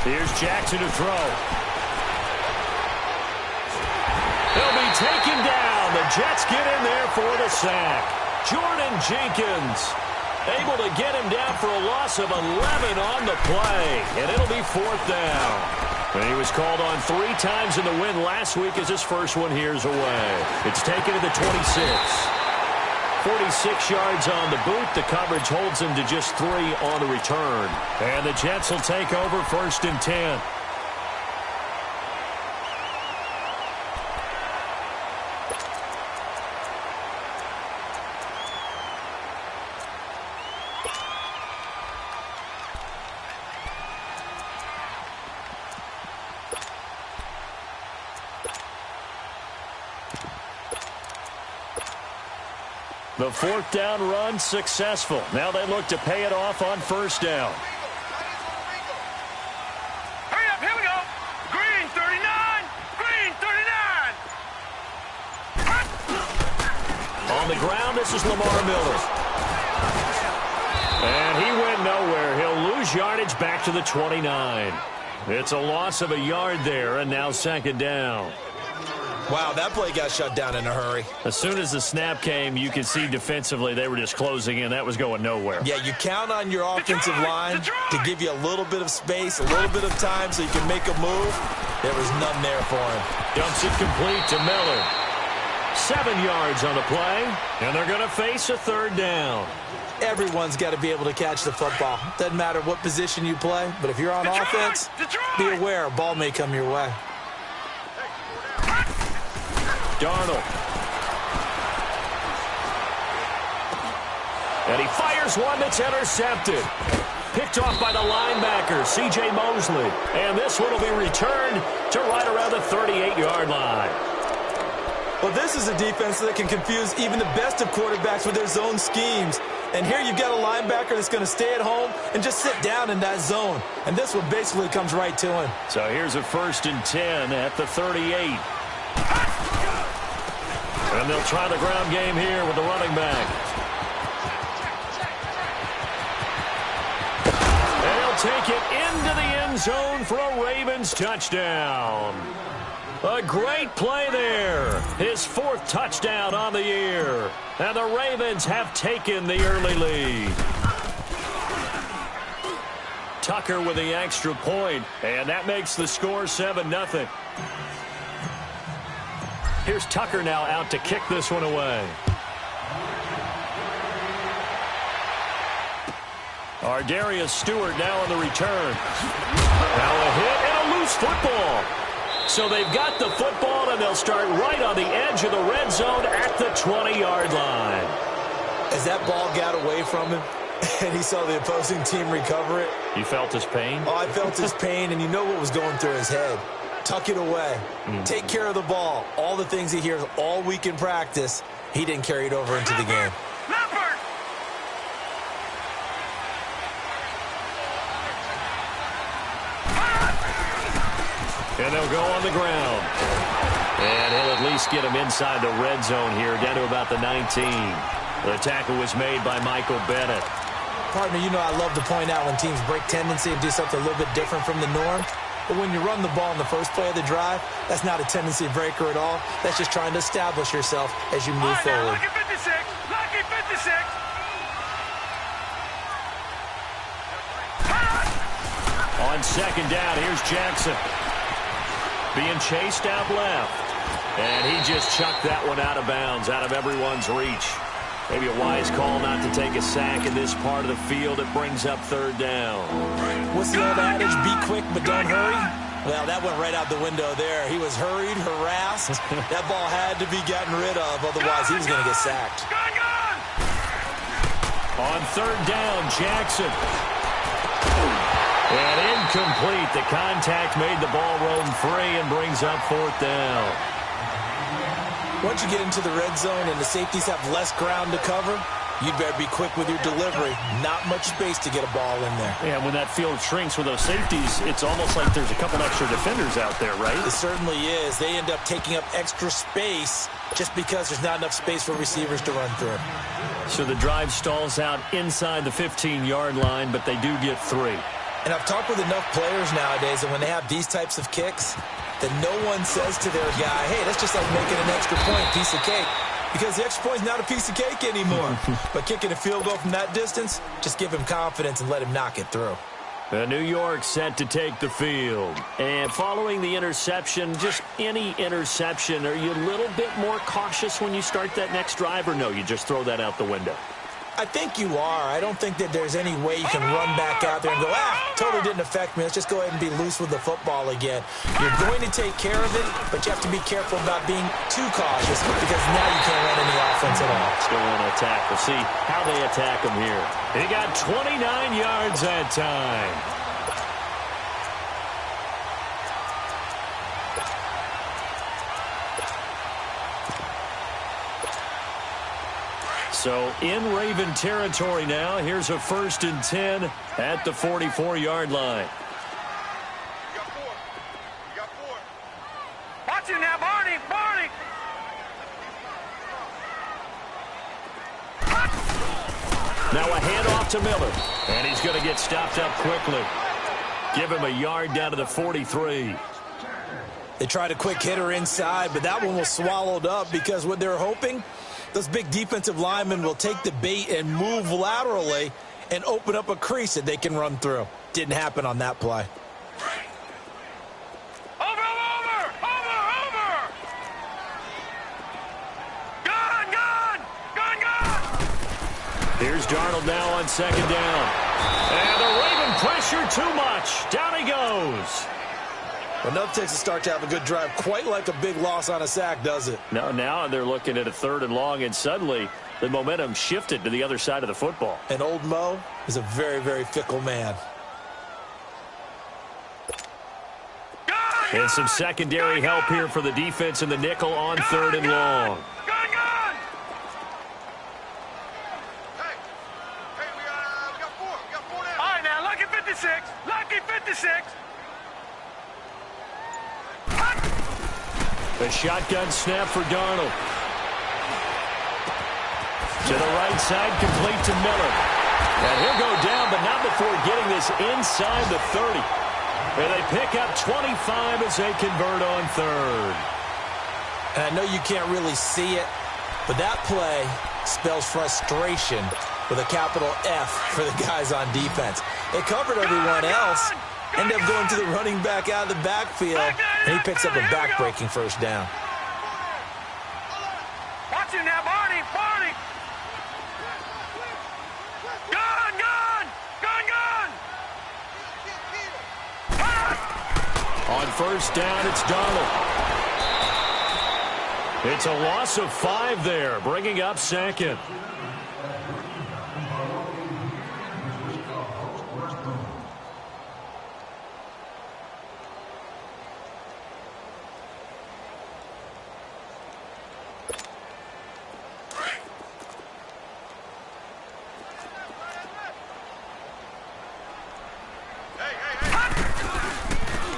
Here's Jackson to throw. He'll be taken down. The Jets get in there for the sack. Jordan Jenkins able to get him down for a loss of 11 on the play. And it'll be 4th down. And he was called on 3 times in the win last week as his first one here's away. It's taken to the 26. 46 yards on the boot. The coverage holds him to just 3 on the return. And the Jets will take over 1st and 10. The 4th down run successful. Now they look to pay it off on 1st down. Hurry up, here we go. Green 39. Green 39. On the ground, this is Lamar Miller. And he went nowhere. He'll lose yardage back to the 29. It's a loss of a yard there, and now 2nd down. Wow, that play got shut down in a hurry. As soon as the snap came, you could see defensively they were just closing in. That was going nowhere. Yeah, you count on your offensive line to give you a little bit of space, a little bit of time so you can make a move. There was none there for him. Dumps it complete to Miller. 7 yards on the play, and they're going to face a 3rd down. Everyone's got to be able to catch the football. Doesn't matter what position you play, but if you're on offense, be aware a ball may come your way. Darnold. And he fires one that's intercepted. Picked off by the linebacker, C.J. Mosley. And this one will be returned to right around the 38-yard line. Well, this is a defense that can confuse even the best of quarterbacks with their zone schemes. And here you've got a linebacker that's going to stay at home and just sit down in that zone. And this one basically comes right to him. So here's a 1st and 10 at the 38. And they'll try the ground game here with the running back. And he'll take it into the end zone for a Ravens touchdown. A great play there. His 4th touchdown on the year. And the Ravens have taken the early lead. Tucker with the extra point, and that makes the score 7-0. Here's Tucker now out to kick this one away. Ardarius Stewart now on the return. Now a hit and a loose football. So they've got the football, and they'll start right on the edge of the red zone at the 20-yard line. As that ball got away from him, and he saw the opposing team recover it. You felt his pain? Oh, I felt his pain, and you know what was going through his head. Tuck it away. Take care of the ball. All the things he hears all week in practice, he didn't carry it over into the game. And they'll go on the ground. And he'll at least get him inside the red zone here, down to about the 19. The tackle was made by Michael Bennett. Partner, you know I love to point out when teams break tendency and do something a little bit different from the norm. But when you run the ball in the first play of the drive, that's not a tendency breaker at all. That's just trying to establish yourself as you move forward. Lucky 56. Lucky 56. On 2nd down, here's Jackson. Being chased out left. And he just chucked that one out of bounds, out of everyone's reach. Maybe a wise call not to take a sack in this part of the field. It brings up 3rd down. What's the old adage? Be quick, but don't hurry. Well, that went right out the window there. He was hurried, harassed. That ball had to be gotten rid of. Otherwise, he was going to get sacked. On 3rd down, Jackson. And incomplete. The contact made the ball roam free and brings up 4th down. Once you get into the red zone and the safeties have less ground to cover, you'd better be quick with your delivery. Not much space to get a ball in there. Yeah, when that field shrinks with those safeties, it's almost like there's a couple extra defenders out there, right? It certainly is. They end up taking up extra space just because there's not enough space for receivers to run through. So the drive stalls out inside the 15-yard line, but they do get 3. And I've talked with enough players nowadays that when they have these types of kicks, that no one says to their guy, hey, that's just like making an extra point, piece of cake. Because the extra point is not a piece of cake anymore. But kicking a field goal from that distance, just give him confidence and let him knock it through. New York set to take the field. And following the interception, just any interception, are you a little bit more cautious when you start that next drive, or no, you just throw that out the window? I think you are. I don't think that there's any way you can run back out there and go, totally didn't affect me. Let's just go ahead and be loose with the football again. You're going to take care of it, but you have to be careful about being too cautious because now you can't run any offense at all. Let's go on an attack. We'll see how they attack him here. He got 29 yards that time. So in Raven territory now. Here's a 1st and 10 at the 44-yard line. You got 4. You got 4. Watch it now, Barney. Barney. Now a handoff to Miller. And he's going to get stopped up quickly. Give him a yard down to the 43. They tried a quick hitter inside, but that one was swallowed up because what they're hoping, those big defensive linemen will take the bait and move laterally and open up a crease that they can run through. Didn't happen on that play. Over. Gun. Here's Darnold now on 2nd down. And the Raven pressure too much. Down he goes. Enough takes a start to have a good drive. Quite like a big loss on a sack, does it? Now they're looking at a 3rd and long, and suddenly the momentum shifted to the other side of the football. And old Mo is a very, very fickle man. And some secondary help here for the defense in the nickel on 3rd and long. Gun. Hey, we got 4. We got 4 now. All right, now, lucky 56. Lucky 56. The shotgun snap for Darnold. To the right side, complete to Miller. And he'll go down, but not before getting this inside the 30. And they pick up 25 as they convert on 3rd. And I know you can't really see it, but that play spells frustration with a capital F for the guys on defense. They covered everyone else. End up going to the running back out of the backfield, and he picks up a back-breaking 1st down. Watch it now, Barney. Gun. On 1st down, it's Darnold. It's a loss of 5 there, bringing up 2nd.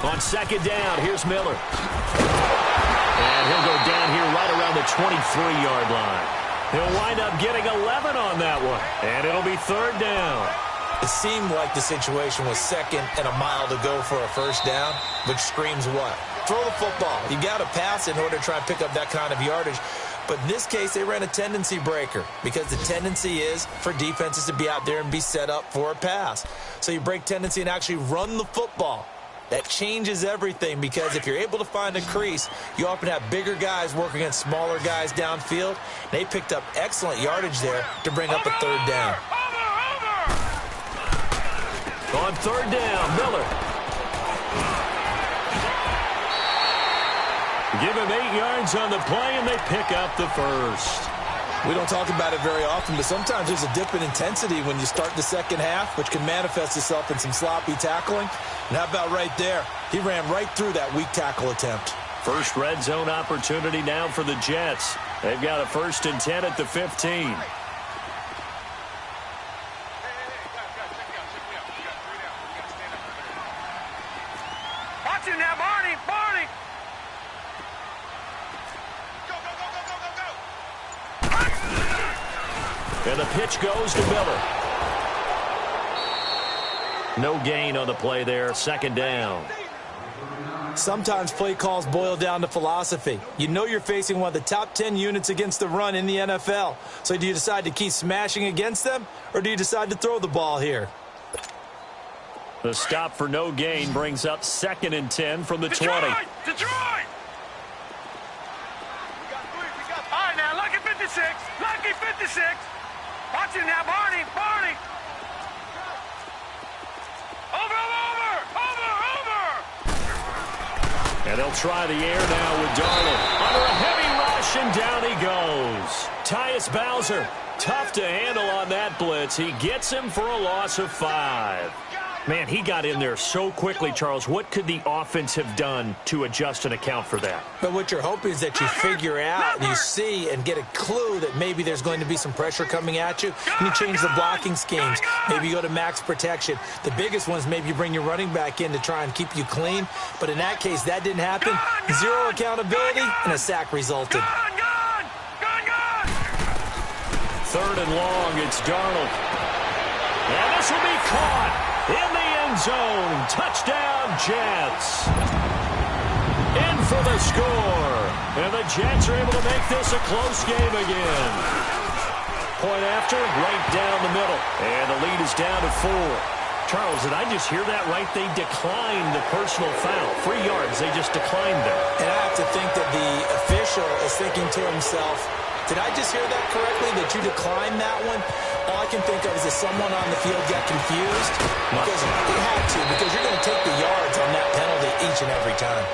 On 2nd down, here's Miller. And he'll go down here right around the 23-yard line. He'll wind up getting 11 on that one. And it'll be 3rd down. It seemed like the situation was 2nd and a mile to go for a 1st down, which screams what? Throw the football. You got to pass in order to try and pick up that kind of yardage. But in this case, they ran a tendency breaker because the tendency is for defenses to be out there and be set up for a pass. So you break tendency and actually run the football. That changes everything because if you're able to find a crease, you often have bigger guys working against smaller guys downfield. They picked up excellent yardage there to bring up a 3rd down. On 3rd down, Miller. Give him 8 yards on the play, and they pick up the 1st. We don't talk about it very often, but sometimes there's a dip in intensity when you start the 2nd half, which can manifest itself in some sloppy tackling. And how about right there? He ran right through that weak tackle attempt. First red zone opportunity now for the Jets. They've got a 1st and 10 at the 15. Watch it now, Barney. And the pitch goes to Miller. No gain on the play there, second down. Sometimes play calls boil down to philosophy. You know you're facing one of the top 10 units against the run in the NFL. So do you decide to keep smashing against them, or do you decide to throw the ball here? The stop for no gain brings up 2nd and 10 from the 20. Detroit! All right, now, lucky 56. Lucky 56. Watch him now, Barney. Over. And they'll try the air now with Darnold. Under a heavy rush, and down he goes. Tyus Bowser, tough to handle on that blitz. He gets him for a loss of 5. Man, he got in there so quickly, Charles. What could the offense have done to adjust and account for that? But what you're hoping is that you figure out and you see and get a clue that maybe there's going to be some pressure coming at you, and you change the blocking schemes. Maybe you go to max protection. The biggest one is maybe you bring your running back in to try and keep you clean. But in that case, that didn't happen. Zero accountability, and a sack resulted. 3rd and long, it's Darnold. And this will be caught in the end zone. Touchdown, Jets. In for the score. And the Jets are able to make this a close game again. Point after, right down the middle. And the lead is down to 4. Charles, did I just hear that right? They declined the personal foul. 3 yards, they just declined them. And I have to think that the official is thinking to himself, did I just hear that correctly, that you declined that one? All I can think of is that someone on the field got confused because they had to, because you're going to take the yards on that penalty each and every time.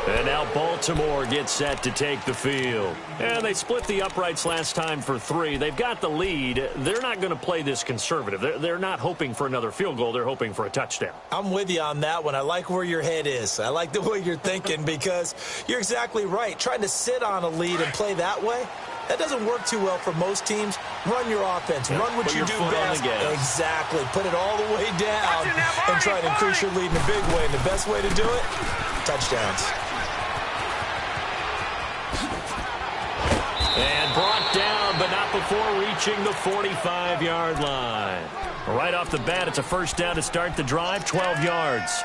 And now Baltimore gets set to take the field. And they split the uprights last time for 3. They've got the lead. They're not going to play this conservative. They're not hoping for another field goal. They're hoping for a touchdown. I'm with you on that one. I like where your head is. I like the way you're thinking because you're exactly right. Trying to sit on a lead and play that way, that doesn't work too well for most teams. Run your offense. Run what you do best. Exactly. Put it all the way down and try to increase your lead in a big way. And the best way to do it, touchdowns. And brought down, but not before reaching the 45-yard line. Right off the bat, it's a first down to start the drive, 12 yards.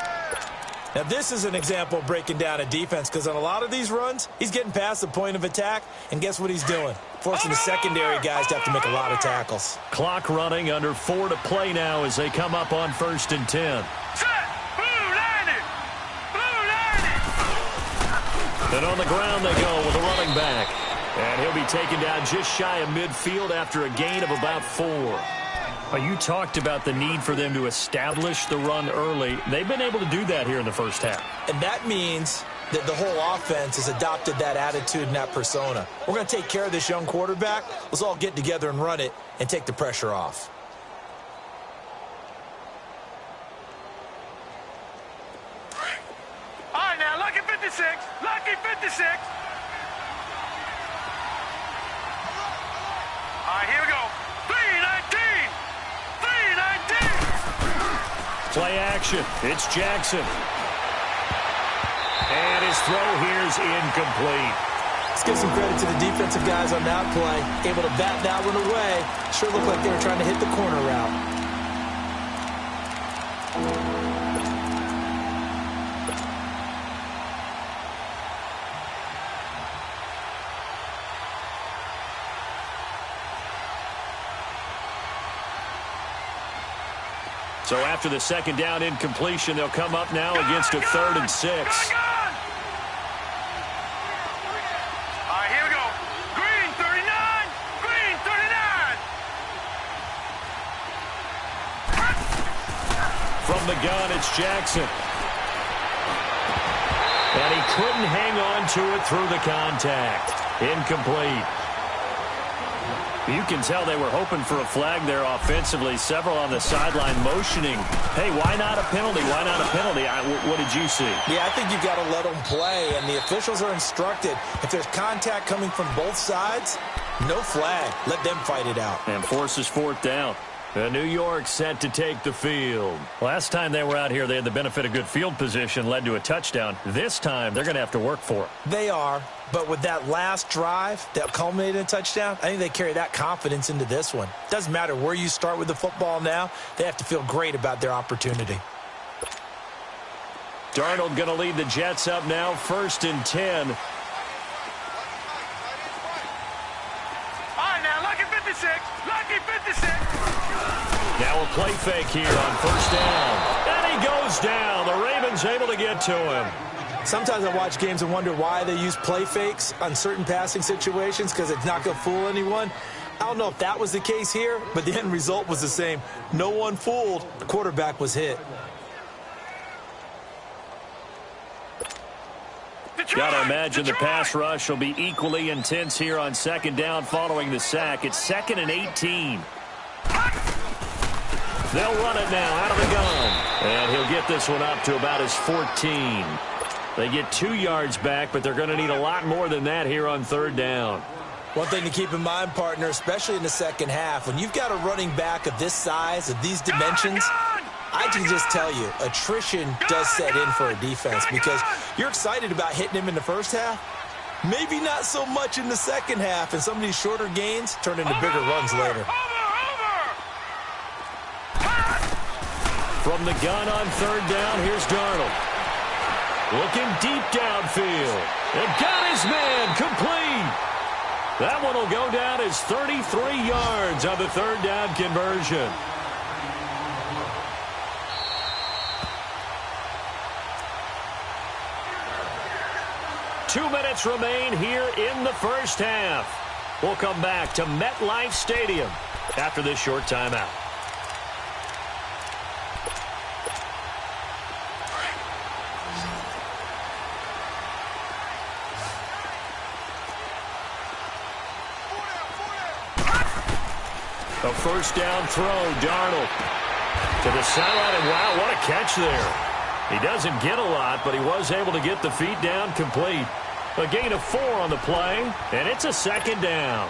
Now, this is an example of breaking down a defense because on a lot of these runs, he's getting past the point of attack, and guess what he's doing? Forcing the secondary guys to have to make a lot of tackles. Clock running, under 4 to play now as they come up on 1st and 10. And on the ground they go with a running back. And he'll be taken down just shy of midfield after a gain of about 4. You talked about the need for them to establish the run early. They've been able to do that here in the first half. And that means that the whole offense has adopted that attitude and that persona. We're going to take care of this young quarterback. Let's all get together and run it and take the pressure off. All right, now, lucky 56. Lucky 56. All right, here we go. 319. 319. Play action. It's Jackson. And his throw here's incomplete. Let's give some credit to the defensive guys on that play. Able to bat that one away. Sure looked like they were trying to hit the corner route. So after the second down incompletion, they'll come up now against a 3rd and 6. All right, here we go. Green 39. Green 39. From the gun, it's Jackson. And he couldn't hang on to it through the contact. Incomplete. You can tell they were hoping for a flag there offensively. Several on the sideline motioning, hey, why not a penalty? Why not a penalty? What did you see? Yeah, I think you've got to let them play, and the officials are instructed. If there's contact coming from both sides, no flag. Let them fight it out. And forces 4th down. The New York set to take the field. Last time they were out here, they had the benefit of good field position, led to a touchdown. This time, they're going to have to work for it. They are, but with that last drive that culminated in a touchdown, I think they carry that confidence into this one. Doesn't matter where you start with the football now, they have to feel great about their opportunity. Darnold going to lead the Jets up now, 1st and 10. All right, now, lucky 56. Lucky 56. Now a play fake here on 1st down. And he goes down. The Ravens able to get to him. Sometimes I watch games and wonder why they use play fakes on certain passing situations, because it's not going to fool anyone. I don't know if that was the case here, but the end result was the same. No one fooled. The quarterback was hit. Got to imagine the pass rush will be equally intense here on 2nd down following the sack. It's 2nd and 18. They'll run it now out of the gun. And he'll get this one up to about his 14. They get 2 yards back, but they're going to need a lot more than that here on 3rd down. One thing to keep in mind, partner, especially in the second half, when you've got a running back of this size, of these dimensions, I can just tell you, attrition does set in for a defense, because you're excited about hitting him in the first half. Maybe not so much in the second half, and some of these shorter gains turn into bigger runs later. From the gun on 3rd down, here's Darnold. Looking deep downfield. And got his man complete. That one will go down as 33 yards on the 3rd down conversion. Two minutes remain here in the first half. We'll come back to MetLife Stadium after this short timeout. A 1st down throw, Darnold to the sideline, and wow, what a catch there. He doesn't get a lot, but he was able to get the feet down complete. A gain of 4 on the play, and it's a 2nd down.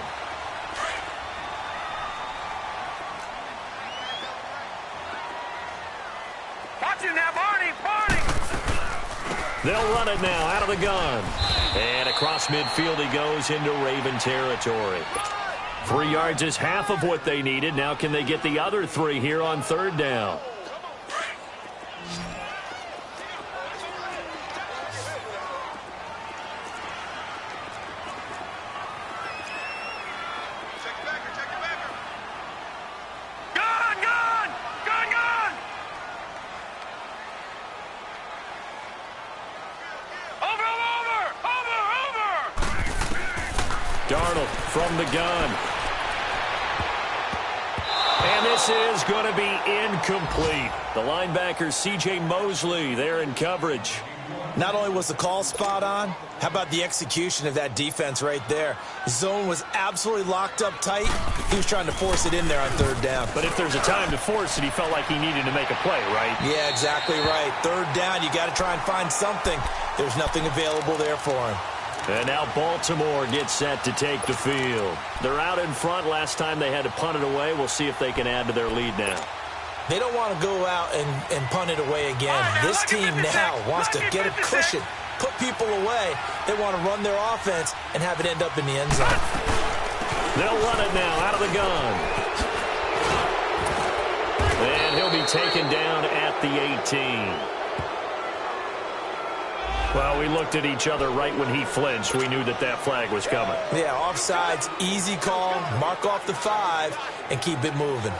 Watch it now, Barney. They'll run it now out of the gun. And across midfield he goes into Raven territory. 3 yards is half of what they needed. Now can they get the other 3 here on 3rd down? Darnold from the gun. And this is going to be incomplete. The linebacker, C.J. Mosley, there in coverage. Not only was the call spot on, how about the execution of that defense right there? Zone was absolutely locked up tight. He was trying to force it in there on 3rd down. But if there's a time to force it, he felt like he needed to make a play, right? Yeah, exactly right. 3rd down, you got to try and find something. There's nothing available there for him. And now Baltimore gets set to take the field. They're out in front. Last time they had to punt it away. We'll see if they can add to their lead now. They don't want to go out and punt it away again. This team now wants to get a cushion, put people away. They want to run their offense and have it end up in the end zone. They'll run it now out of the gun. And he'll be taken down at the 18. Well, we looked at each other right when he flinched. We knew that that flag was coming. Yeah, offsides, easy call, mark off the 5, and keep it moving.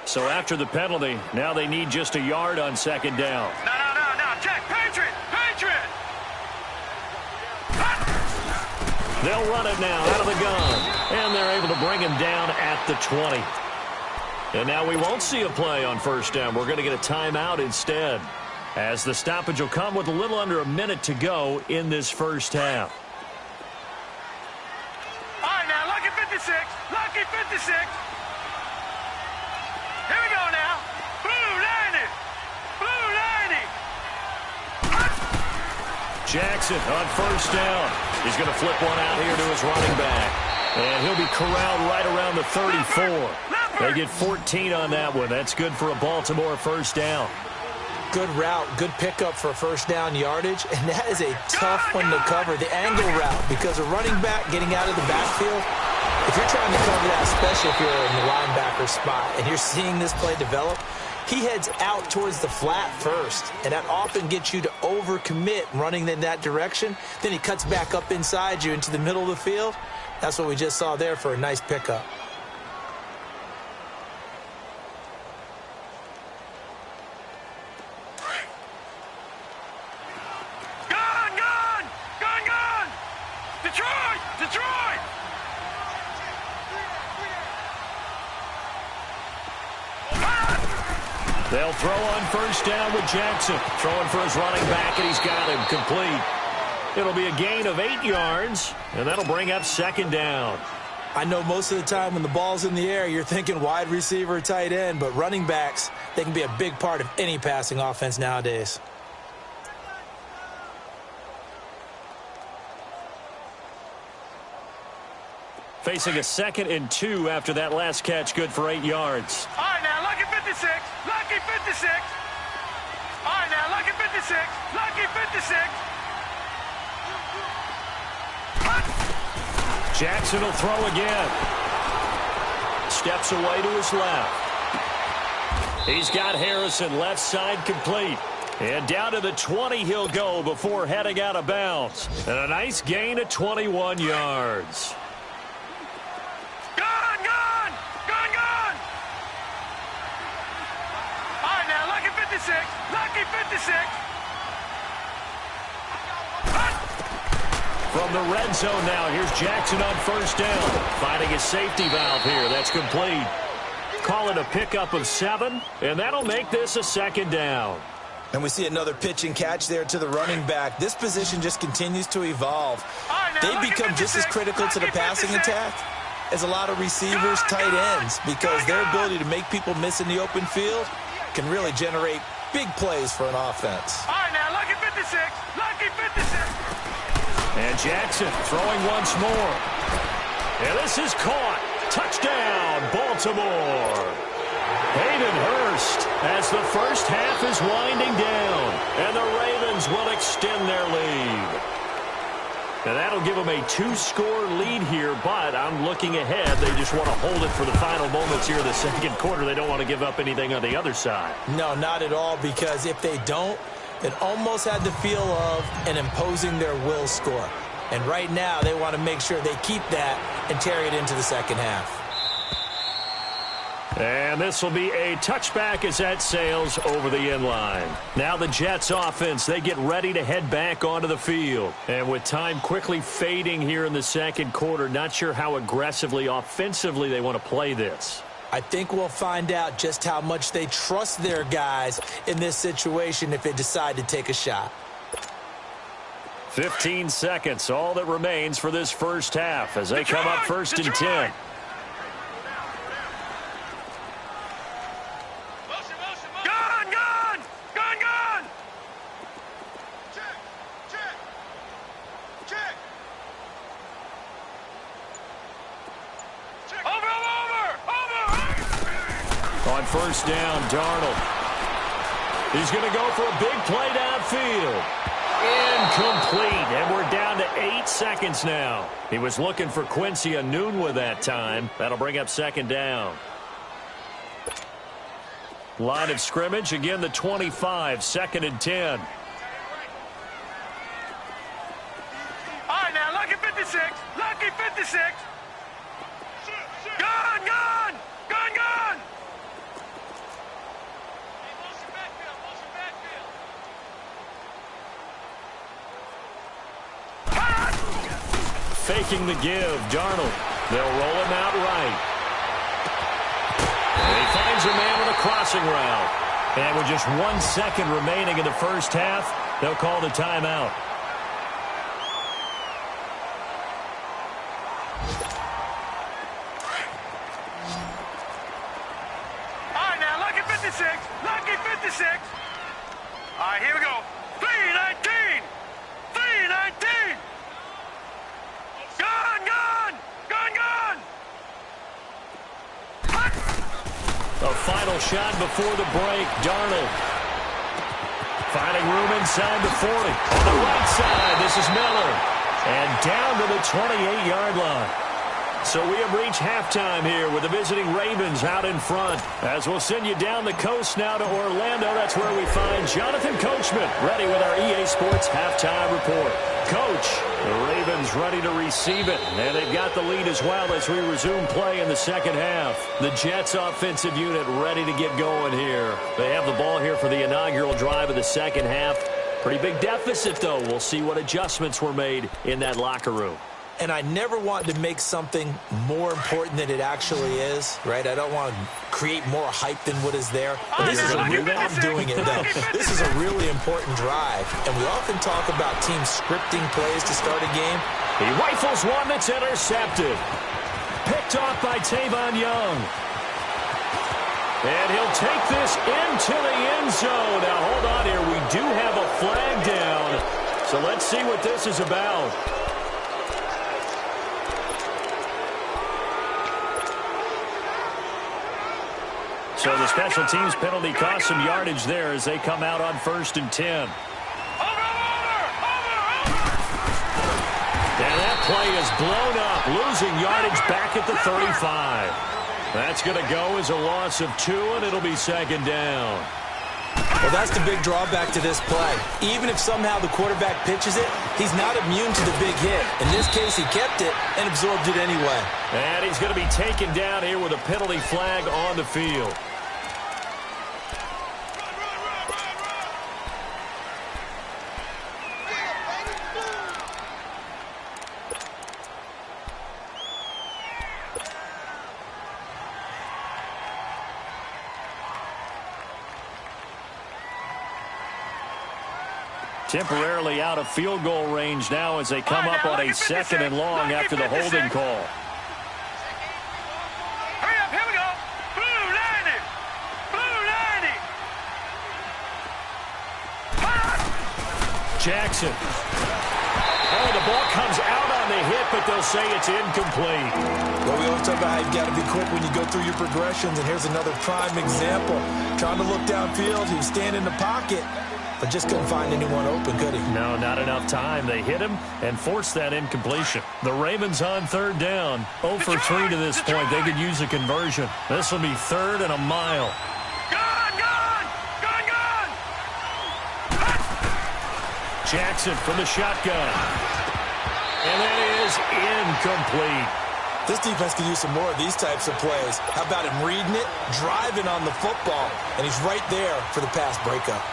So after the penalty, now they need just a yard on 2nd down. No. Check. Patriot. They'll run it now out of the gun. And they're able to bring him down at the 20. And now we won't see a play on 1st down. We're going to get a timeout instead, as the stoppage will come with a little under a minute to go in this first half. All right, now, lucky 56. Lucky 56. Here we go now. Blue 90. Blue 90. Jackson on 1st down. He's going to flip one out here to his running back. And he'll be corralled right around the 34. They get 14 on that one. That's good for a Baltimore first down. Good route, good pickup for first down yardage, and that is a tough one to cover, the angle route, because a running back getting out of the backfield, if you're trying to cover that, especially if you're in the linebacker spot, and you're seeing this play develop, he heads out towards the flat first, and that often gets you to overcommit running in that direction. Then he cuts back up inside you into the middle of the field. That's what we just saw there for a nice pickup. They'll throw on first down with Jackson. Throwing for his running back, and he's got him complete. It'll be a gain of 8 yards, and that'll bring up second down. I know most of the time when the ball's in the air, you're thinking wide receiver, tight end, but running backs, they can be a big part of any passing offense nowadays. Facing a 2nd and 2 after that last catch, good for 8 yards. All right, now, lucky 56. Lucky 56. All right, now, lucky 56. Lucky 56. Jackson will throw again. Steps away to his left. He's got Harrison left side complete. And down to the 20 he'll go before heading out of bounds. And a nice gain of 21 yards. Lucky 56. From the red zone now, here's Jackson on first down. Finding his safety valve here. That's complete. Call it a pickup of 7, and that'll make this a second down. And we see another pitch and catch there to the running back. This position just continues to evolve. They become just as critical to the passing attack as a lot of receivers, tight ends, because their ability to make people miss in the open field can really generate big plays for an offense. All right, now, lucky 56. Lucky 56. And Jackson throwing once more. And this is caught. Touchdown, Baltimore. Hayden Hurst as the first half is winding down. And the Ravens will extend their lead. And that'll give them a 2-score lead here, but I'm looking ahead. They just want to hold it for the final moments here of the second quarter. They don't want to give up anything on the other side. No, not at all, because if they don't, it almost had the feel of an imposing their will score. And right now, they want to make sure they keep that and carry it into the second half. And this will be a touchback as that sails over the end line. Now the Jets offense, they get ready to head back onto the field. And with time quickly fading here in the second quarter, not sure how aggressively, offensively they want to play this. I think we'll find out just how much they trust their guys in this situation if they decide to take a shot. 15 seconds, all that remains for this first half as they come up first and 10. On first down, Darnold. He's going to go for a big play downfield. Incomplete, and we're down to 8 seconds now. He was looking for Quincy Enunwa that time. That'll bring up second down. Line of scrimmage, again the 25, 2nd and 10. All right, now, lucky 56. Lucky 56. Gun, gun, gun, gun. Faking the give, Darnold. They'll roll him out right. And he finds a man with a crossing route. And with just 1 second remaining in the first half, they'll call the timeout. All right, now, lucky 56. Lucky 56. All right, here we go. 3-19. 3-19. Gun, gun, gun, gun. final shot before the break. Darnold finding room inside the 40. On the right side, this is Miller. And down to the 28-yard line. So we have reached halftime here with the visiting Ravens out in front. As we'll send you down the coast now to Orlando, that's where we find Jonathan Coachman ready with our EA Sports halftime report. Coach, the Ravens ready to receive it, and they've got the lead as well as we resume play in the second half. The Jets offensive unit ready to get going here. They have the ball here for the inaugural drive of the second half. Pretty big deficit, though. We'll see what adjustments were made in that locker room. And I never want to make something more important than it actually is, right? I don't want to create more hype than what is there. But this is I'm doing it, though. This is a really important drive. And we often talk about teams scripting plays to start a game. He rifles one that's intercepted. Picked off by Tavon Young. And he'll take this into the end zone. Now, hold on here. We do have a flag down. So let's see what this is about. So the special teams penalty cost some yardage there as they come out on 1st and 10. Over! And that play is blown up, losing yardage back at the 35. That's going to go as a loss of 2, and it'll be second down. Well, that's the big drawback to this play. Even if somehow the quarterback pitches it, he's not immune to the big hit. In this case, he kept it and absorbed it anyway. And he's going to be taken down here with a penalty flag on the field. Temporarily out of field goal range now as they come up on a 2nd and long after the holding call. Hurry up, here we go. Blue 90. Blue 90. Jackson. Oh, the ball comes out on the hit, but they'll say it's incomplete. Well, we always talk about how you've got to be quick when you go through your progressions, and here's another prime example. Trying to look downfield, he was standing in the pocket, but just couldn't find anyone open, could he? No, not enough time. They hit him and forced that incompletion. The Ravens on 3rd down. 0 for 3 to this point. They could use a conversion. This will be 3rd and a mile. Gone! Jackson from the shotgun. And that is incomplete. This defense could use some more of these types of plays. How about him reading it, driving on the football, and he's right there for the pass breakup.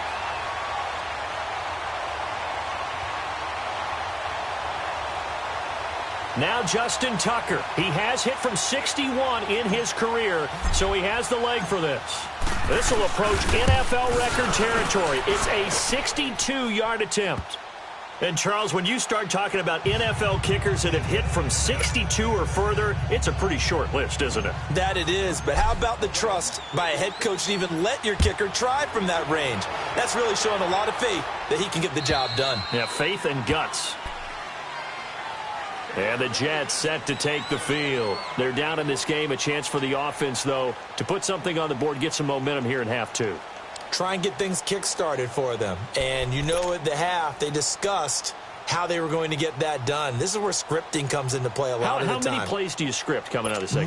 Now Justin Tucker. He has hit from 61 in his career, so he has the leg for this. This will approach NFL record territory. It's a 62-yard attempt. And, Charles, when you start talking about NFL kickers that have hit from 62 or further, it's a pretty short list, isn't it? That it is, but how about the trust by a head coach to even let your kicker try from that range? That's really showing a lot of faith that he can get the job done. Yeah, faith and guts. And the Jets set to take the field. They're down in this game. A chance for the offense, though, to put something on the board, get some momentum here in half 2. Try and get things kick-started for them. And you know at the half, they discussed how they were going to get that done. This is where scripting comes into play a lot of the time. How many plays do you script coming out of the second?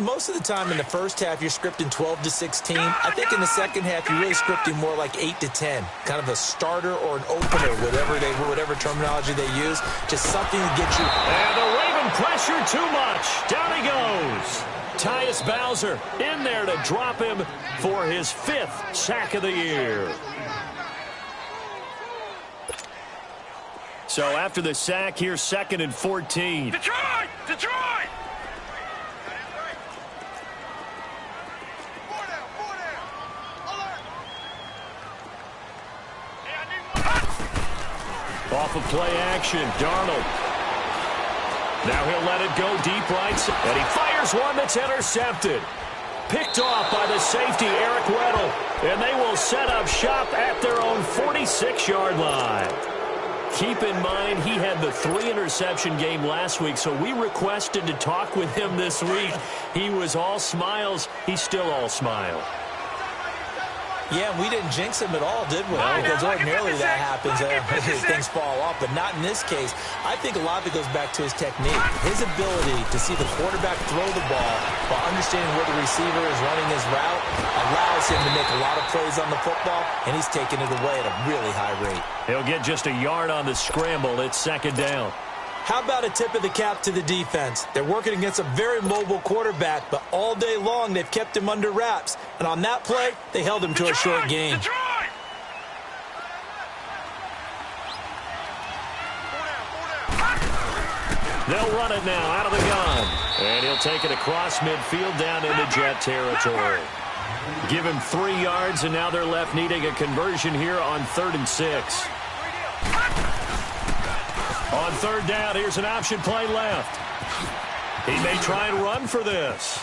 Most of the time in the first half, you're scripting 12 to 16. I think in the second half, you're really scripting more like 8 to 10. Kind of a starter or an opener, whatever terminology they use. Just something to get you. And the Raven pressure too much. Down he goes. Tyus Bowser in there to drop him for his 5th sack of the year. So after the sack, here's 2nd and 14. Detroit! Off of play action, Darnold. Now he'll let it go deep right side. And he fires one that's intercepted. Picked off by the safety, Eric Weddle. And they will set up shop at their own 46-yard line. Keep in mind, he had the 3-interception game last week, so we requested to talk with him this week. He was all smiles. He's still all smile. Yeah, we didn't jinx him at all, did we? Because ordinarily that happens. Things fall off, but not in this case. I think a lot of it goes back to his technique. His ability to see the quarterback throw the ball while understanding where the receiver is running his route allows him to make a lot of plays on the football, and he's taking it away at a really high rate. He'll get just a yard on the scramble. It's second down. How about a tip of the cap to the defense? They're working against a very mobile quarterback, but all day long they've kept him under wraps. And on that play, they held him to a short gain. They'll run it now out of the gun. And he'll take it across midfield down into Jet territory. Give him 3 yards, and now they're left needing a conversion here on 3rd and 6. On 3rd down, here's an option play left. He may try and run for this.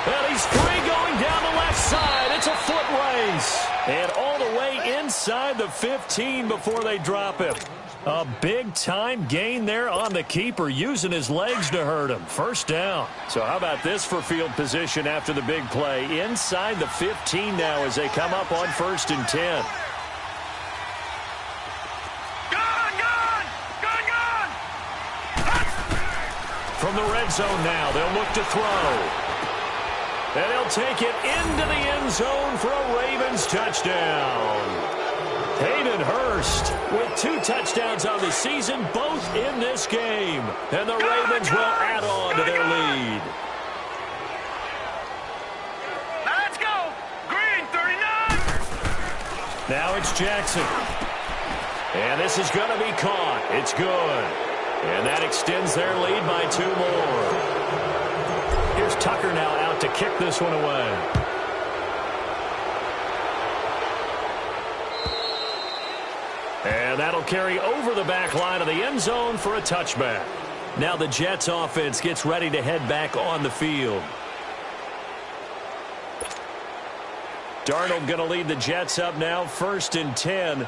And he's free going down the left side. It's a foot race. And all the way inside the 15 before they drop him. A big-time gain there on the keeper, using his legs to hurt him. First down. So how about this for field position after the big play? Inside the 15 now as they come up on 1st and 10. From the red zone now, they'll look to throw. And they'll take it into the end zone for a Ravens touchdown. Hayden Hurst with 2 touchdowns on the season, both in this game. And the Ravens will add on to their lead. Let's go. Green, 39. Now it's Jackson. And this is going to be caught. It's good. And that extends their lead by 2 more. Here's Tucker now out to kick this one away. And that'll carry over the back line of the end zone for a touchback. Now the Jets offense gets ready to head back on the field. Darnold going to lead the Jets up now, 1st and 10.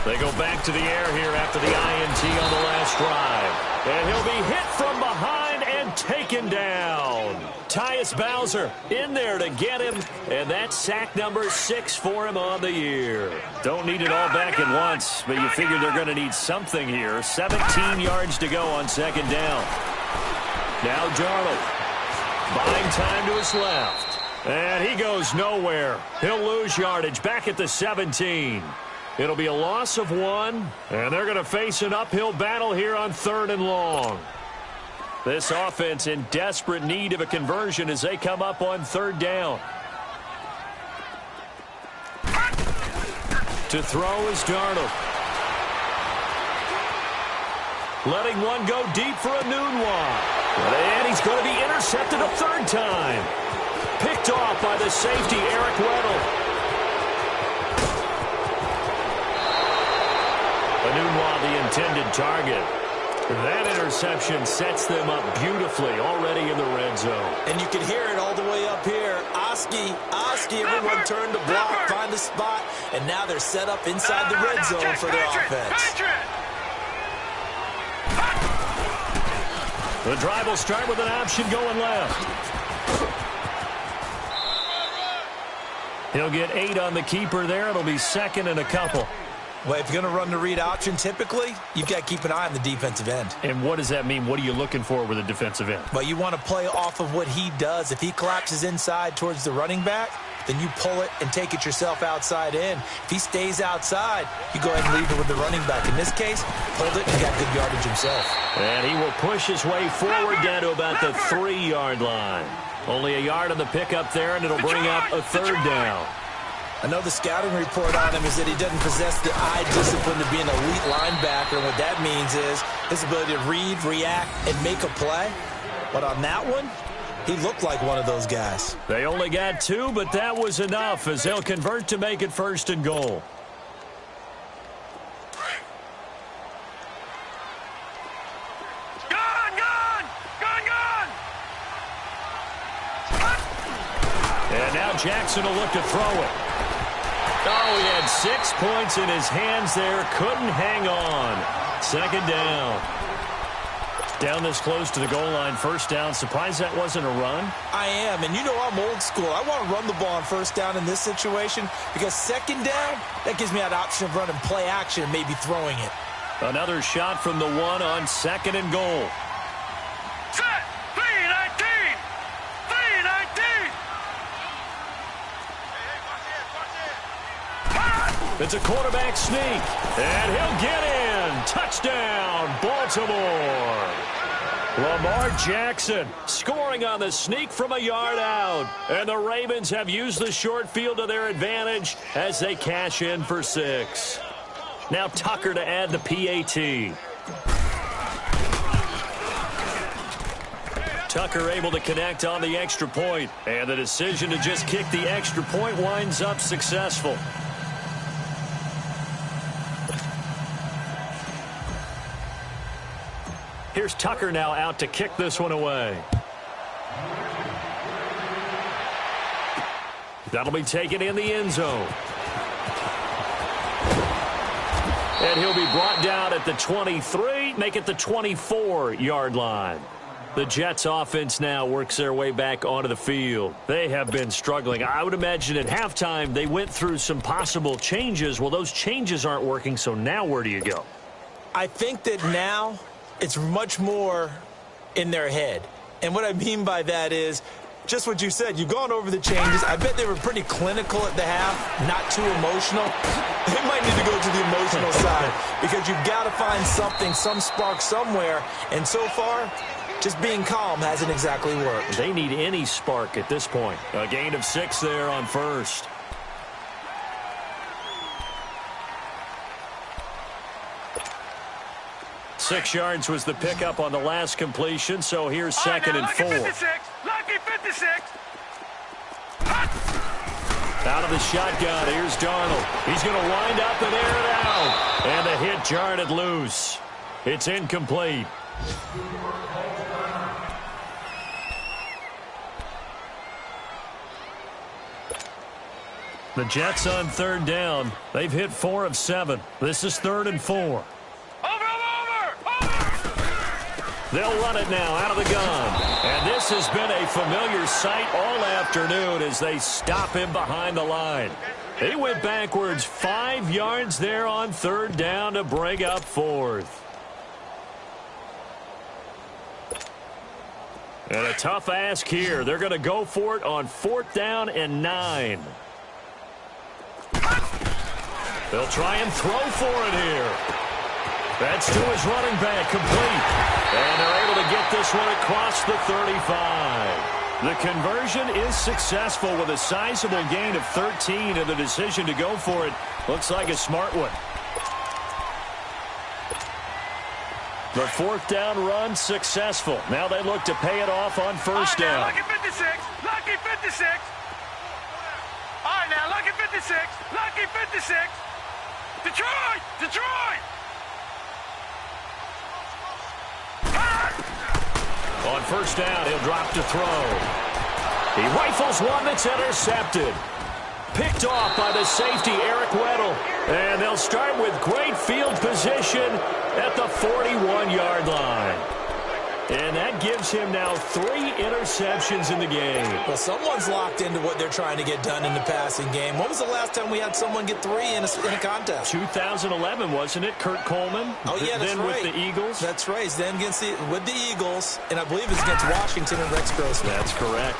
They go back to the air here after the INT on the last drive. And he'll be hit from behind and taken down. Tyus Bowser in there to get him. And that's sack number 6 for him on the year. Don't need it all back at once, but you figure they're going to need something here. 17 yards to go on 2nd down. Now Darnold buying time to his left. And he goes nowhere. He'll lose yardage back at the 17. It'll be a loss of 1, and they're going to face an uphill battle here on 3rd and long. This offense in desperate need of a conversion as they come up on 3rd down. To throw is Darnold. Letting one go deep for a noon walk. And he's going to be intercepted a 3rd time. Picked off by the safety, Eric Weddle. Anunwa, the intended target. That interception sets them up beautifully already in the red zone. And you can hear it all the way up here. Oski, everyone turned to block, find a spot, and now they're set up inside the red zone for their offense. The drive will start with an option going left. He'll get 8 on the keeper there. It'll be 2nd and a couple. Well, if you're going to run the read option, typically, you've got to keep an eye on the defensive end. And what does that mean? What are you looking for with a defensive end? Well, you want to play off of what he does. If he collapses inside towards the running back, then you pull it and take it yourself outside in. If he stays outside, you go ahead and leave it with the running back. In this case, pulled it and got good yardage himself. And he will push his way forward down to about the 3-yard line. Only a yard on the pickup there, and it'll bring up a 3rd down. I know the scouting report on him is that he doesn't possess the eye discipline to be an elite linebacker. And what that means is his ability to read, react, and make a play. But on that one, he looked like one of those guys. They only got 2, but that was enough as they'll convert to make it 1st and goal. And now Jackson will look to throw it. Oh, he had 6 points in his hands there. Couldn't hang on. 2nd down. Down this close to the goal line, first down. Surprised that wasn't a run? I am, and you know I'm old school. I want to run the ball on first down in this situation because second down, that gives me that option of running play action and maybe throwing it. Another shot from the one on second and goal. Set. 3-19. 3-19. It's a quarterback sneak, and he'll get in. Touchdown, Baltimore. Lamar Jackson scoring on the sneak from a yard out. And the Ravens have used the short field to their advantage as they cash in for 6. Now Tucker to add the PAT. Tucker able to connect on the extra point. And the decision to just kick the extra point winds up successful. Here's Tucker now out to kick this one away. That'll be taken in the end zone. And he'll be brought down at the 23, make it the 24-yard line. The Jets offense now works their way back onto the field. They have been struggling. I would imagine at halftime they went through some possible changes. Well, those changes aren't working, so now where do you go? I think that now it's much more in their head. And what I mean by that is just what you said. You've gone over the changes. I bet they were pretty clinical at the half, not too emotional. They might need to go to the emotional side because you've got to find something, some spark somewhere. And so far, just being calm hasn't exactly worked. They need any spark at this point. A gain of 6 there on first. Six yards was the pickup on the last completion, so here's second and 4. Lucky 56. Lucky 56. Out of the shotgun, here's Darnold. He's going to wind up and air it out. And the hit jarred it loose. It's incomplete. The Jets on third down. They've hit 4 of 7. This is 3rd and 4. They'll run it now out of the gun. And this has been a familiar sight all afternoon as they stop him behind the line. He went backwards 5 yards there on third down to bring up 4th. And a tough ask here. They're going to go for it on 4th down and 9. They'll try and throw for it here. That's to his running back, complete. And they're able to get this one across the 35. The conversion is successful with a sizable gain of 13, and the decision to go for it looks like a smart one. The 4th down run successful. Now they look to pay it off on first down. Lucky 56. Lucky 56. All right, now, lucky 56. Lucky 56. Detroit! Detroit! On first down, he'll drop to throw. He rifles one that's intercepted. Picked off by the safety, Eric Weddle. And they'll start with great field position at the 41-yard line. And that gives him now 3 interceptions in the game. Well, someone's locked into what they're trying to get done in the passing game. When was the last time we had someone get 3 in a contest? 2011, wasn't it? Kurt Coleman? Oh, yeah, that's then right. With the Eagles? That's right. It's then with the Eagles, and I believe it's against Washington and Rex Grossman. That's correct.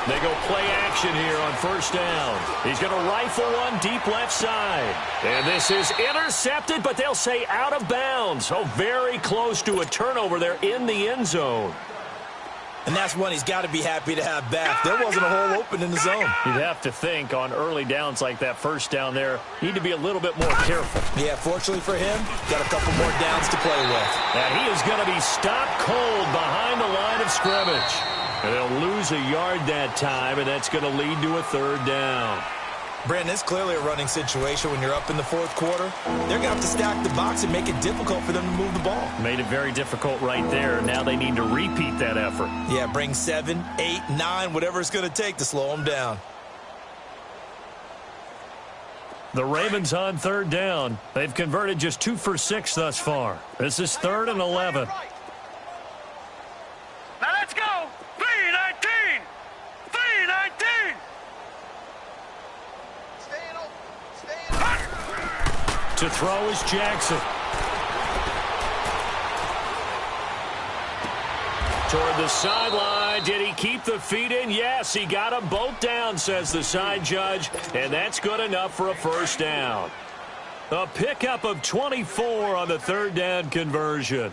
They go play action here on first down. He's going to rifle one deep left side. And this is intercepted, but they'll say out of bounds. Oh, very close to a turnover there in the end zone. And that's one he's got to be happy to have back. There wasn't a hole open in the zone. You'd have to think on early downs like that first down there, need to be a little bit more careful. Yeah, fortunately for him, got a couple more downs to play with. And he is going to be stopped cold behind the line of scrimmage. And they'll lose a yard that time, and that's going to lead to a 3rd down. Brandon, it's clearly a running situation when you're up in the 4th quarter. They're going to have to stack the box and make it difficult for them to move the ball. Made it very difficult right there. Now they need to repeat that effort. Yeah, bring 7, 8, 9, whatever it's going to take to slow them down. The Ravens on 3rd down. They've converted just 2 for 6 thus far. This is 3rd and 11. To throw is Jackson. Toward the sideline. Did he keep the feet in? Yes, he got them both down, says the side judge, and that's good enough for a first down. A pickup of 24 on the third down conversion.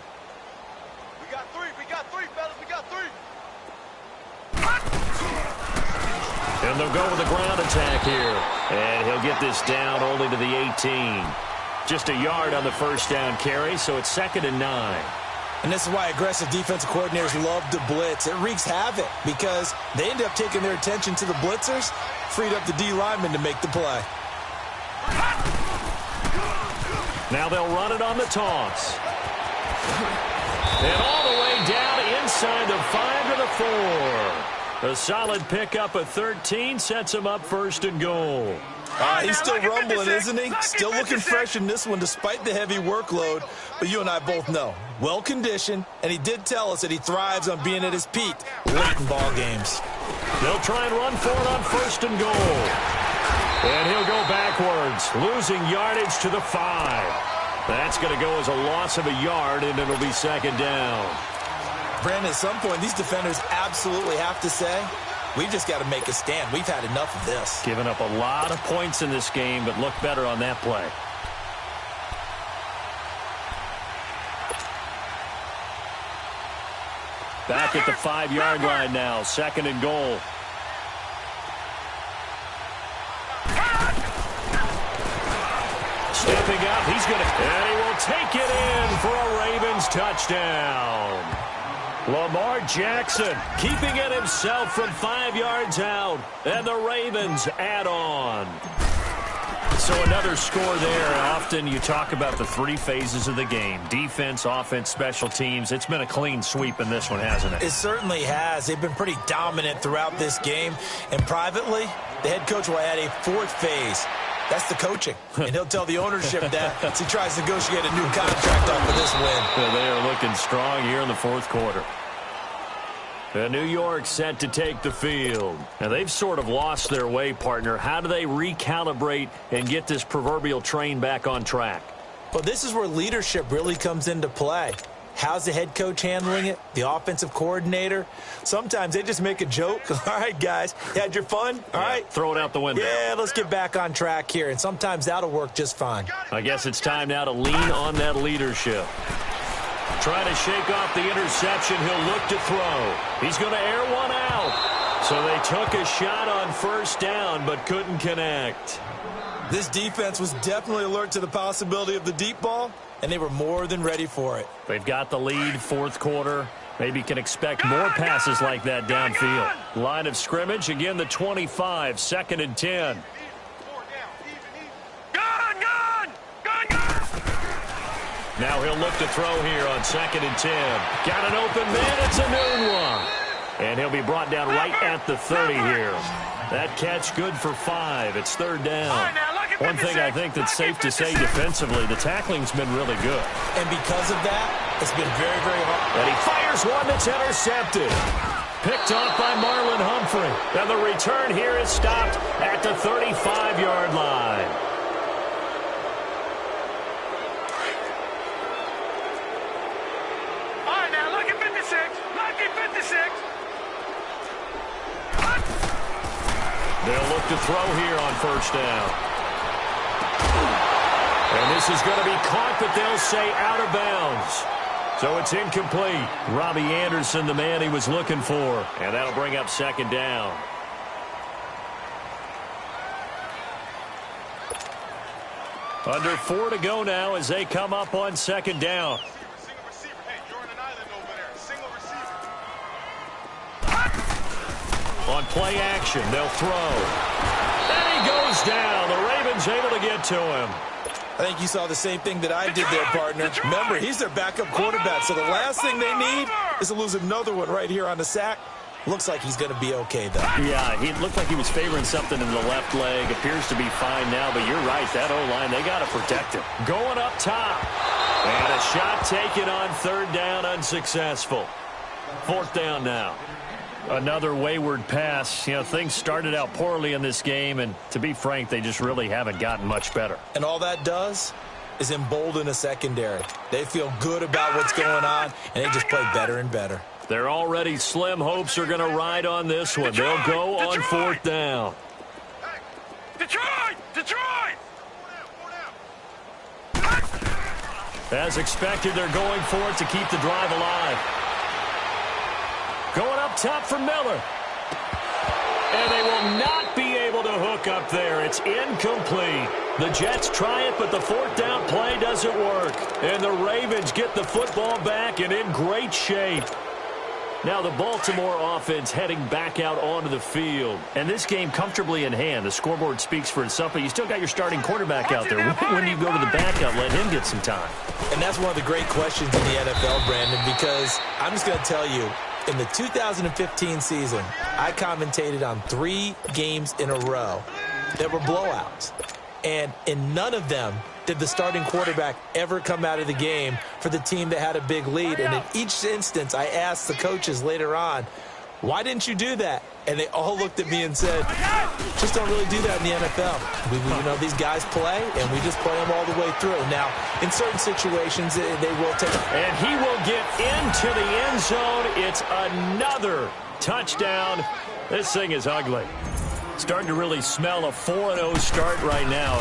We got three, fellas. We got three. And they'll go with a ground attack here. And he'll get this down only to the 18. Just a yard on the first down carry, so it's 2nd and 9. And this is why aggressive defensive coordinators love to blitz. It wreaks havoc because they end up taking their attention to the blitzers, freed up the D lineman to make the play. Now they'll run it on the toss. And all the way down inside the 5 to the 4. A solid pickup of 13 sets him up 1st and goal. He's still rumbling, isn't he? Still looking fresh in this one despite the heavy workload. But you and I both know, well-conditioned, and he did tell us that he thrives on being at his peak late in ball games. They'll try and run for it on 1st and goal. And he'll go backwards, losing yardage to the 5. That's going to go as a loss of a yard, and it'll be 2nd down. Brandon, at some point, these defenders absolutely have to say, we've just got to make a stand. We've had enough of this. Giving up a lot of points in this game, but look better on that play. Back at the 5-yard line now, 2nd and goal. Stepping up, he's going to, and he will take it in for a Ravens touchdown. Lamar Jackson keeping it himself from 5 yards out, and the Ravens add on. So another score there. Often you talk about the 3 phases of the game: defense, offense, special teams. It's been a clean sweep in this one, hasn't it? It certainly has. They've been pretty dominant throughout this game. And privately, the head coach will add a 4th phase. That's the coaching. And he'll tell the ownership that as he tries to negotiate a new contract off of this win. Well, they are looking strong here in the 4th quarter. And New York set to take the field. Now, they've sort of lost their way, partner. How do they recalibrate and get this proverbial train back on track? Well, this is where leadership really comes into play. How's the head coach handling it? The offensive coordinator? Sometimes they just make a joke. All right, guys, you had your fun? All right. Throw it out the window. Yeah, let's get back on track here. And sometimes that'll work just fine. I guess it's time now to lean on that leadership. Trying to shake off the interception. He'll look to throw. He's going to air one out. So they took a shot on 1st down but couldn't connect. This defense was definitely alert to the possibility of the deep ball, and they were more than ready for it. They've got the lead, 4th quarter. Maybe can expect more passes like that downfield. Line of scrimmage, again the 25, 2nd and 10. Now he'll look to throw here on 2nd and 10. Got an open man, it's a new one. And he'll be brought down right at the 30 here. That catch good for 5. It's 3rd down. One thing I think that's safe to say defensively, the tackling's been really good. And because of that, it's been very, very hard. And he fires one that's intercepted. Picked off by Marlon Humphrey. And the return here is stopped at the 35-yard line. All right, now look at 56. Look at 56. They'll look to throw here on 1st down. And this is going to be caught, but they'll say out of bounds. So it's incomplete. Robbie Anderson, the man he was looking for. And that'll bring up 2nd down. Under 4 to go now as they come up on 2nd down. Single receiver. Hey, you're on an island over there. Single receiver. On play action, they'll throw. And he goes down. The Ravens able to get to him. I think you saw the same thing that I did there, partner. Remember, he's their backup quarterback, so the last thing they need is to lose another one right here on the sack. Looks like he's going to be okay, though. Yeah, he looked like he was favoring something in the left leg. Appears to be fine now, but you're right. That O-line, they got to protect him. Going up top. And a shot taken on 3rd down, unsuccessful. 4th down now. Another wayward pass. You know, things started out poorly in this game, and to be frank, they just really haven't gotten much better. And all that does, is embolden a secondary. They feel good about what's going on, and they just play better and better. Their already slim hopes are going to ride on this one. They'll go on fourth down. Detroit! Detroit! As expected, they're going for it to keep the drive alive. Going up top for Miller. And they will not be able to hook up there. It's incomplete. The Jets try it, but the fourth down play doesn't work. And the Ravens get the football back and in great shape. Now the Baltimore offense heading back out onto the field. And this game comfortably in hand. The scoreboard speaks for itself, but you still got your starting quarterback out there. When do you go to the backup, let him get some time? And that's one of the great questions in the NFL, Brandon, because I'm just going to tell you, in the 2015 season, I commentated on 3 games in a row that were blowouts. And in none of them did the starting quarterback ever come out of the game for the team that had a big lead. And in each instance, I asked the coaches later on, why didn't you do that? And they all looked at me and said, just don't really do that in the NFL. These guys play, and we just play them all the way through. Now, in certain situations, they will take. And he will get into the end zone. It's another touchdown. This thing is ugly. Starting to really smell a 4-0 start right now.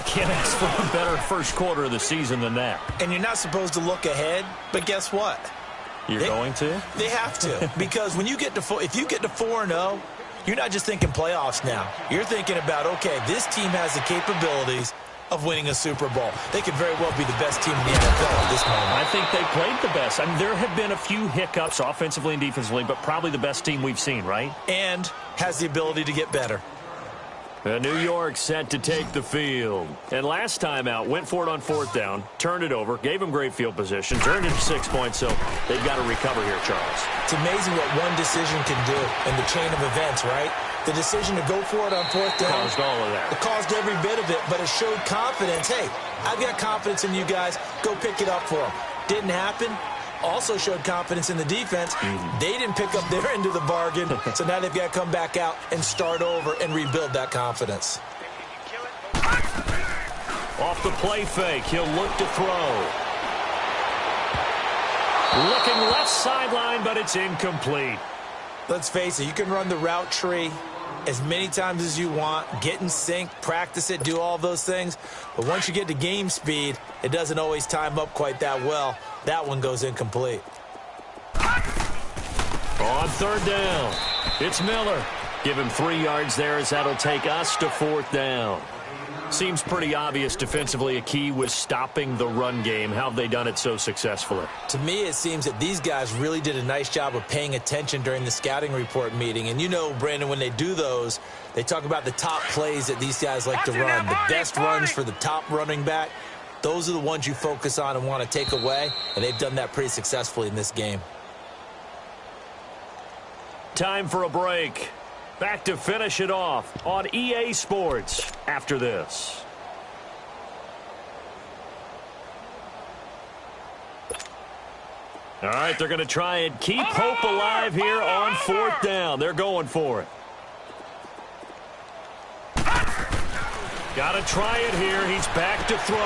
Can't ask for a better first quarter of the season than that. And you're not supposed to look ahead, but guess what? You're going to? They have to. Because when you get to if you get to 4-0, you're not just thinking playoffs now. You're thinking about, okay, this team has the capabilities of winning a Super Bowl. They could very well be the best team in the NFL at this moment. I think they played the best. I mean, there have been a few hiccups offensively and defensively, but probably the best team we've seen, right? And has the ability to get better. New York set to take the field. And last time out, went for it on fourth down, turned it over, gave them great field position, turned it to 6 points, so they've got to recover here, Charles. It's amazing what one decision can do in the chain of events, right? The decision to go for it on fourth down caused all of that. It caused every bit of it, but it showed confidence. Hey, I've got confidence in you guys. Go pick it up for them. Didn't happen. Also showed confidence in the defense. They didn't pick up their end of the bargain, so now they've got to come back out and start over and rebuild that confidence. Off the play fake, he'll look to throw. Looking left sideline, but it's incomplete. Let's face it, you can run the route tree as many times as you want, get in sync, practice it, do all those things. But once you get to game speed, it doesn't always time up quite that well. That one goes incomplete. On third down, it's Miller. Give him 3 yards there as that'll take us to fourth down. Seems pretty obvious defensively a key was stopping the run game. How have they done it so successfully? To me, it seems that these guys really did a nice job of paying attention during the scouting report meeting. And you know, Brandon, when they do those, they talk about the top plays that these guys like to run. The best runs for the top running back. Those are the ones you focus on and want to take away. And they've done that pretty successfully in this game. Time for a break. Back to finish it off on EA Sports after this. All right, they're going to try and keep hope alive here on fourth down. They're going for it. Got to try it here. He's back to throw.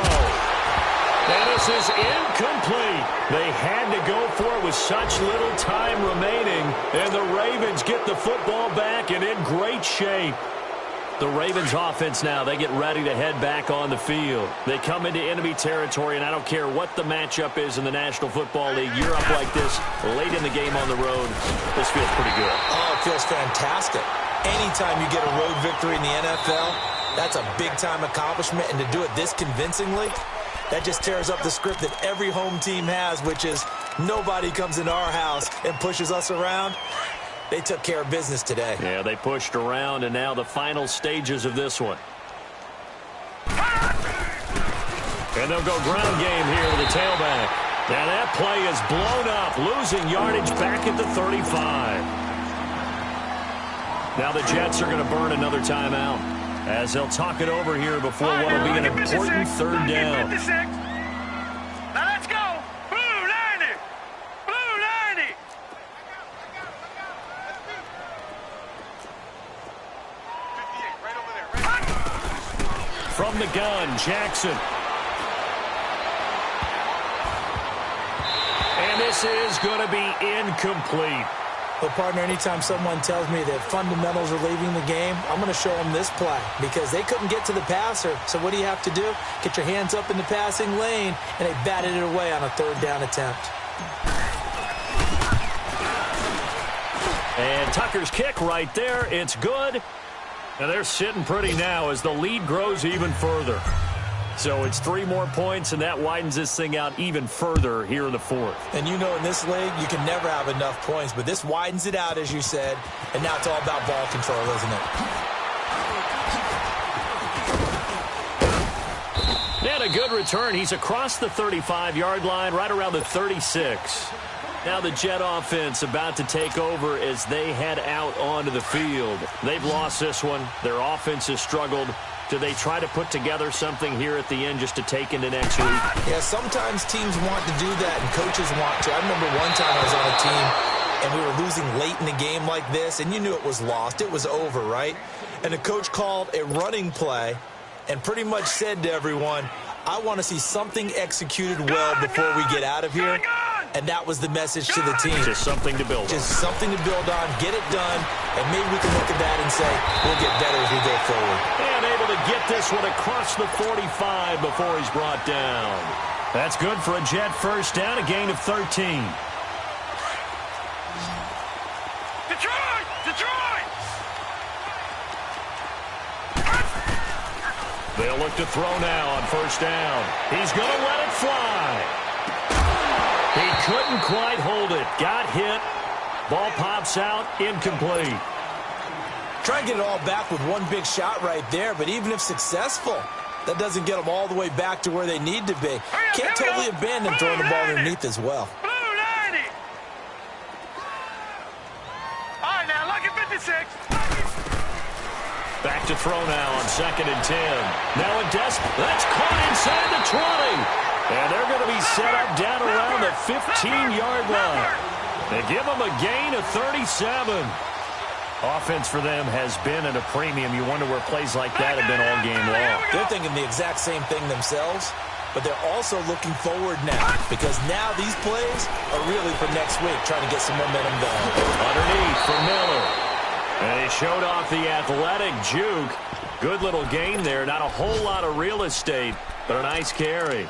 And this is incomplete. They had to go for it with such little time remaining. And the Ravens get the football back and in great shape. The Ravens offense now, they get ready to head back on the field. They come into enemy territory, and I don't care what the matchup is in the National Football League. You're up like this late in the game on the road. This feels pretty good. Oh, it feels fantastic. Anytime you get a road victory in the NFL, that's a big-time accomplishment. And to do it this convincingly, that just tears up the script that every home team has, which is nobody comes into our house and pushes us around. They took care of business today. Yeah, they pushed around, and now the final stages of this one. And they'll go ground game here with the tailback. Now that play is blown up, losing yardage back at the 35. Now the Jets are going to burn another timeout, as they'll talk it over here before what will be an important third down. Now let's go. Blue 90. Blue 90. From the gun, Jackson. this is going to be incomplete. Well, partner, anytime someone tells me that fundamentals are leaving the game, I'm going to show them this play because they couldn't get to the passer. So what do you have to do? Get your hands up in the passing lane, and they batted it away on a third down attempt. And Tucker's kick right there. It's good. And they're sitting pretty now as the lead grows even further. So it's 3 more points, and that widens this thing out even further here in the fourth. And you know in this league, you can never have enough points, but this widens it out, as you said, and now it's all about ball control, isn't it? And a good return. He's across the 35-yard line, right around the 36. Now the Jet offense about to take over as they head out onto the field. They've lost this one. Their offense has struggled. Do they try to put together something here at the end just to take into next week? Yeah, sometimes teams want to do that and coaches want to. I remember one time I was on a team and we were losing late in the game like this, and you knew it was lost. It was over, right? And the coach called a running play and pretty much said to everyone, I want to see something executed well before we get out of here. And that was the message to the team. Just something to build on. Just something to build on, get it done, and maybe we can look at that and say, we'll get better as we go forward. And able to get this one across the 45 before he's brought down. That's good for a Jet first down, a gain of 13. Detroit! Detroit! They'll look to throw now on first down. He's going to let it fly. He couldn't quite hold it. Got hit. Ball pops out. Incomplete. Try and get it all back with one big shot right there, but even if successful, that doesn't get them all the way back to where they need to be. Can't totally abandon throwing the ball underneath as well. Blue 90! All right, now, lucky 56. Back to throw now on 2nd and 10. Now a that's caught inside the 20. And they're going to be set up down around the 15-yard line. They give them a gain of 37. Offense for them has been at a premium. You wonder where plays like that have been all game long. They're thinking the exact same thing themselves, but they're also looking forward now because now these plays are really for next week, trying to get some momentum going. Underneath for Miller. And he showed off the athletic juke. Good little gain there. Not a whole lot of real estate, but a nice carry.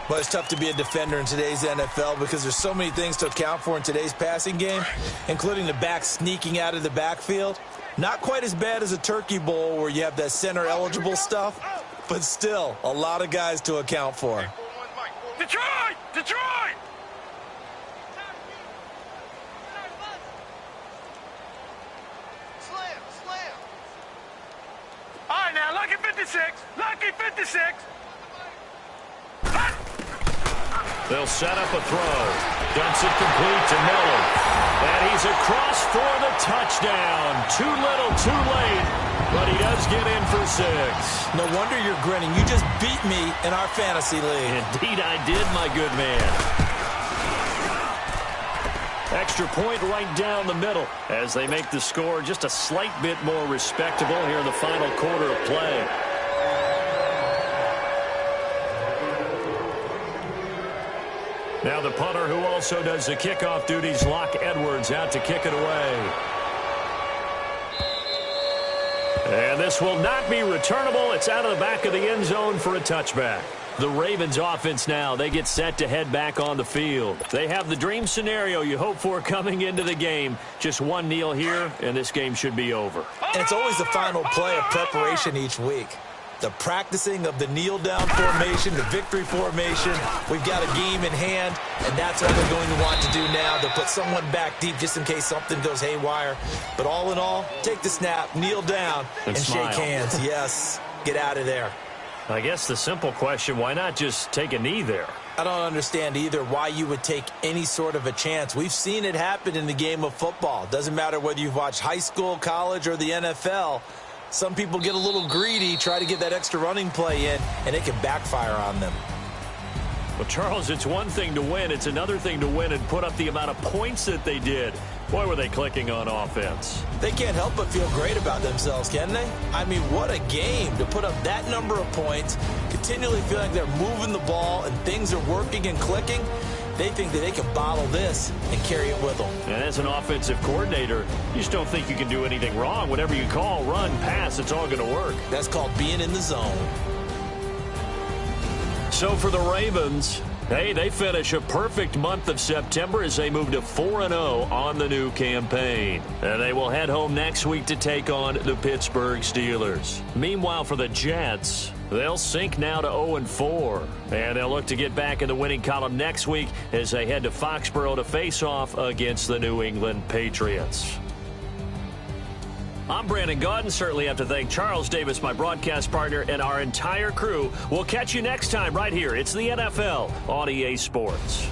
Well, it's tough to be a defender in today's NFL because there's so many things to account for in today's passing game, including the back sneaking out of the backfield. Not quite as bad as a turkey bowl where you have that center-eligible stuff, but still a lot of guys to account for. Detroit! Detroit! Slam! All right, now, lucky 56. Lucky 56. They'll set up a throw. Dumps it complete to Miller. And he's across for the touchdown. Too little, too late. But he does get in for 6. No wonder you're grinning. You just beat me in our fantasy league. Indeed I did, my good man. Extra point right down the middle as they make the score just a slight bit more respectable here in the final quarter of play. Now the punter who also does the kickoff duties, Locke Edwards, out to kick it away. And this will not be returnable. It's out of the back of the end zone for a touchback. The Ravens offense now, they get set to head back on the field. They have the dream scenario you hope for coming into the game. Just one kneel here, and this game should be over. And it's always the final play of preparation each week. The practicing of the kneel-down formation, the victory formation. We've got a game in hand, and that's what they're going to want to do now. They'll put someone back deep just in case something goes haywire. But all in all, take the snap, kneel down, and shake hands. Yes, get out of there. I guess the simple question, why not just take a knee there? I don't understand either why you would take any sort of a chance. We've seen it happen in the game of football. Doesn't matter whether you've watched high school, college, or the NFL. Some people get a little greedy, try to get that extra running play in, and it can backfire on them. Well, Charles, it's one thing to win. It's another thing to win and put up the amount of points that they did. Boy, were they clicking on offense. They can't help but feel great about themselves, can they? I mean, what a game to put up that number of points, continually feeling like they're moving the ball and things are working and clicking. They think that they can bottle this and carry it with them. And as an offensive coordinator, you just don't think you can do anything wrong. Whatever you call, run, pass, it's all going to work. That's called being in the zone. So for the Ravens, hey, they finish a perfect month of September as they move to 4-0 on the new campaign. And they will head home next week to take on the Pittsburgh Steelers. Meanwhile, for the Jets, they'll sink now to 0-4. And they'll look to get back in the winning column next week as they head to Foxborough to face off against the New England Patriots. I'm Brandon Gaudin. Certainly have to thank Charles Davis, my broadcast partner, and our entire crew. We'll catch you next time right here. It's the NFL on EA Sports.